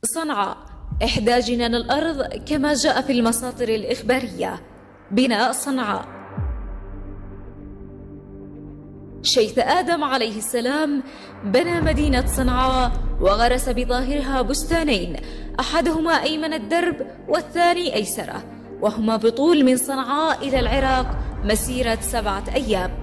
صنعاء إحدى جنان الأرض كما جاء في المصادر الإخبارية. بناء صنعاء. شيث آدم عليه السلام بنى مدينة صنعاء وغرس بظاهرها بستانين، أحدهما أيمن الدرب والثاني أيسره، وهما بطول من صنعاء إلى العراق مسيرة 7 أيام.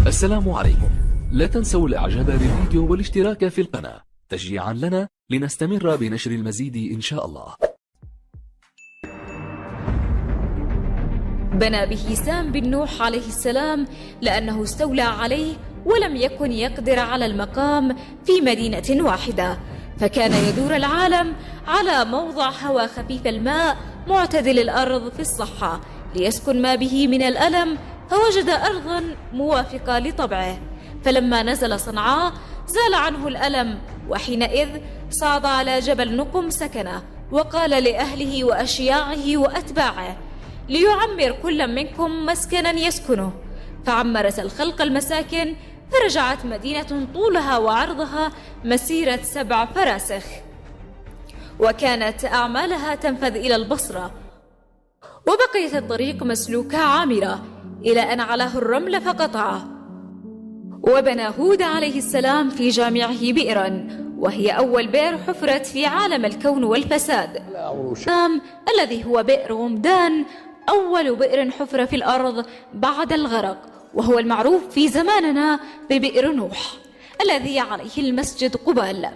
السلام عليكم. لا تنسوا الإعجاب بالفيديو والاشتراك في القناة تشجيعا لنا لنستمر بنشر المزيد إن شاء الله. بنى به سام بن نوح عليه السلام لأنه استولى عليه ولم يكن يقدر على المقام في مدينة واحدة، فكان يدور العالم على موضع هوى خفيف الماء معتدل الأرض في الصحة ليسكن ما به من الألم، فوجد أرضا موافقة لطبعه، فلما نزل صنعاء زال عنه الألم، وحينئذ صعد على جبل نقم سكنه وقال لأهله وأشياعه وأتباعه: ليعمر كل منكم مسكنا يسكنه. فعمرت الخلق المساكن، فرجعت مدينة طولها وعرضها مسيرة 7 فراسخ، وكانت أعمالها تنفذ إلى البصرة، وبقيت الطريق مسلوكة عامرة إلى أن علاه الرمل فقطعه. وبنى هود عليه السلام في جامعه بئرا، وهي أول بئر حفرت في عالم الكون والفساد، الذي هو بئر غمدان، أول بئر حفر في الأرض بعد الغرق، وهو المعروف في زماننا ببئر نوح الذي عليه المسجد قبال،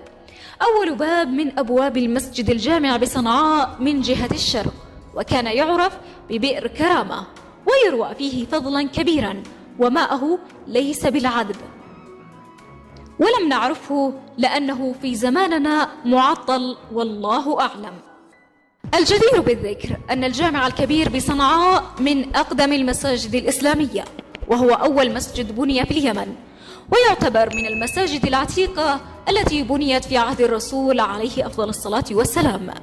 أول باب من أبواب المسجد الجامع بصنعاء من جهة الشرق، وكان يعرف ببئر كرامة، ويروى فيه فضلا كبيرا، وماءه ليس بالعذب، ولم نعرفه لأنه في زماننا معطل والله أعلم. الجدير بالذكر أن الجامع الكبير بصنعاء من أقدم المساجد الإسلامية، وهو أول مسجد بني في اليمن، ويعتبر من المساجد العتيقة التي بنيت في عهد الرسول عليه أفضل الصلاة والسلام،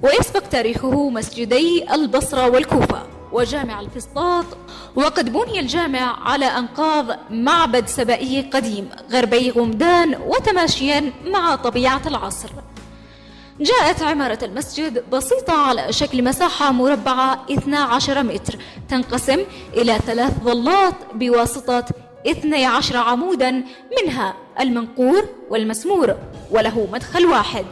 ويسبق تاريخه مسجدي البصرة والكوفة وجامع الفسطاط. وقد بني الجامع على أنقاض معبد سبائي قديم غربي غمدان، وتماشيا مع طبيعة العصر. جاءت عمارة المسجد بسيطة على شكل مساحة مربعة 12 متر، تنقسم إلى 3 ظلات بواسطة 12 عمودا، منها المنقور والمسمور، وله مدخل واحد،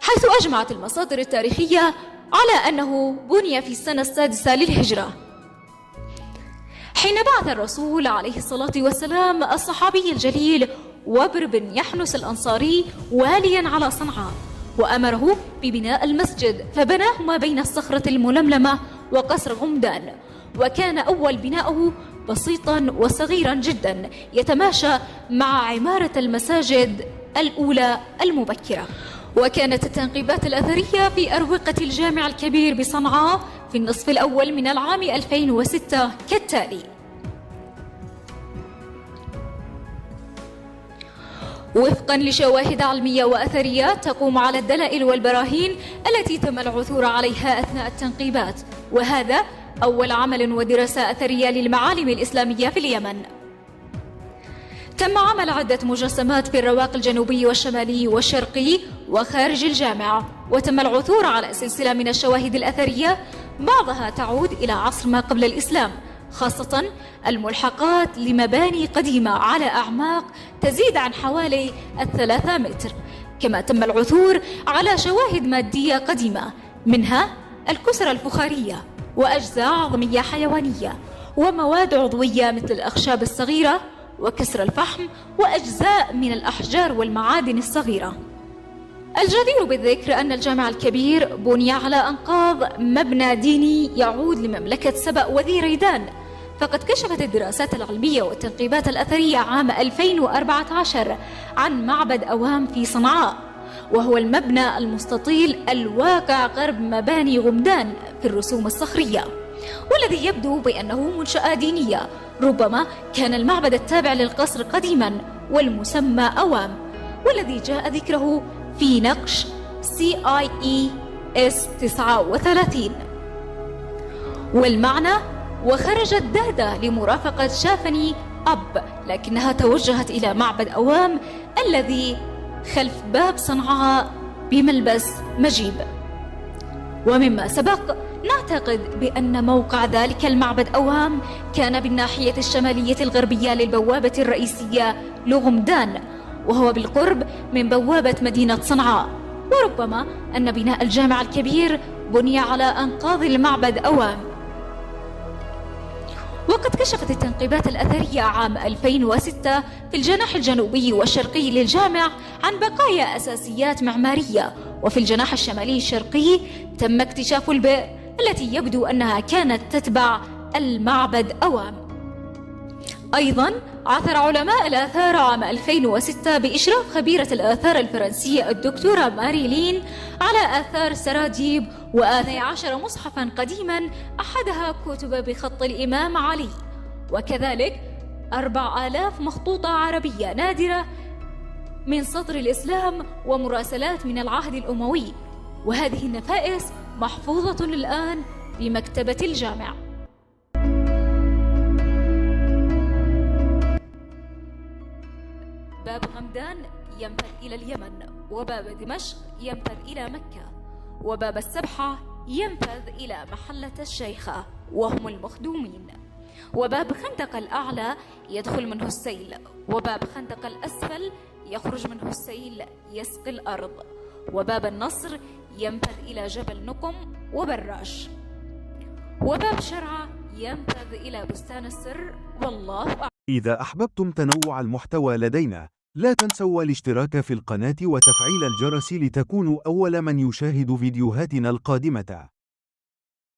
حيث أجمعت المصادر التاريخية على أنه بني في السنة 6 للهجرة، حين بعث الرسول عليه الصلاة والسلام الصحابي الجليل وبر بن يحنس الأنصاري واليا على صنعاء، وأمره ببناء المسجد، فبناه ما بين الصخرة الململمة وقصر غمدان، وكان أول بناؤه بسيطا وصغيرا جدا يتماشى مع عمارة المساجد الأولى المبكرة. وكانت التنقيبات الأثرية في أروقة الجامع الكبير بصنعاء في النصف الأول من العام 2006 كالتالي: وفقا لشواهد علمية وأثرية تقوم على الدلائل والبراهين التي تم العثور عليها أثناء التنقيبات، وهذا أول عمل ودراسة أثرية للمعالم الإسلامية في اليمن. تم عمل عدة مجسمات في الرواق الجنوبي والشمالي والشرقي وخارج الجامع، وتم العثور على سلسلة من الشواهد الأثرية بعضها تعود إلى عصر ما قبل الإسلام، خاصة الملحقات لمباني قديمة على أعماق تزيد عن حوالي 3 متر، كما تم العثور على شواهد مادية قديمة، منها الكسرة الفخارية وأجزاء عظمية حيوانية ومواد عضوية مثل الأخشاب الصغيرة وكسر الفحم وأجزاء من الأحجار والمعادن الصغيرة. الجدير بالذكر أن الجامع الكبير بني على أنقاض مبنى ديني يعود لمملكة سبأ وذي ريدان، فقد كشفت الدراسات العلمية والتنقيبات الأثرية عام 2014 عن معبد أوام في صنعاء، وهو المبنى المستطيل الواقع غرب مباني غمدان في الرسوم الصخرية، والذي يبدو بأنه منشأة دينية. ربما كان المعبد التابع للقصر قديما والمسمى أوام، والذي جاء ذكره في نقش CIE S39. والمعنى: وخرجت دادا لمرافقة شافني أب، لكنها توجهت إلى معبد أوام الذي خلف باب صنعاء بملبس مجيب. ومما سبق نعتقد بأن موقع ذلك المعبد أوام كان بالناحية الشمالية الغربية للبوابة الرئيسية لغمدان، وهو بالقرب من بوابة مدينة صنعاء. وربما أن بناء الجامع الكبير بني على أنقاض المعبد أوام. وقد كشفت التنقيبات الأثرية عام 2006 في الجناح الجنوبي والشرقي للجامع عن بقايا أساسيات معمارية، وفي الجناح الشمالي الشرقي تم اكتشاف البئر التي يبدو أنها كانت تتبع المعبد أوام. أيضا عثر علماء الآثار عام 2006 بإشراف خبيرة الآثار الفرنسية الدكتورة ماريلين على آثار سراديب و12 مصحفا قديما، أحدها كتب بخط الإمام علي، وكذلك 4000 مخطوطة عربية نادرة من صدر الإسلام ومراسلات من العهد الأموي، وهذه النفائس محفوظة الآن بمكتبة الجامع. باب غمدان ينفذ إلى اليمن، وباب دمشق ينفذ إلى مكة، وباب السبحة ينفذ إلى محلة الشيخة وهم المخدومين، وباب خندق الأعلى يدخل منه السيل، وباب خندق الأسفل يخرج منه السيل يسقي الأرض، وباب النصر ينفذ إلى جبل نقم وبراش، وباب شرعة ينفذ إلى بستان السر. والله أعلم. إذا أحببتم تنوع المحتوى لدينا، لا تنسوا الاشتراك في القناة وتفعيل الجرس لتكونوا أول من يشاهد فيديوهاتنا القادمة.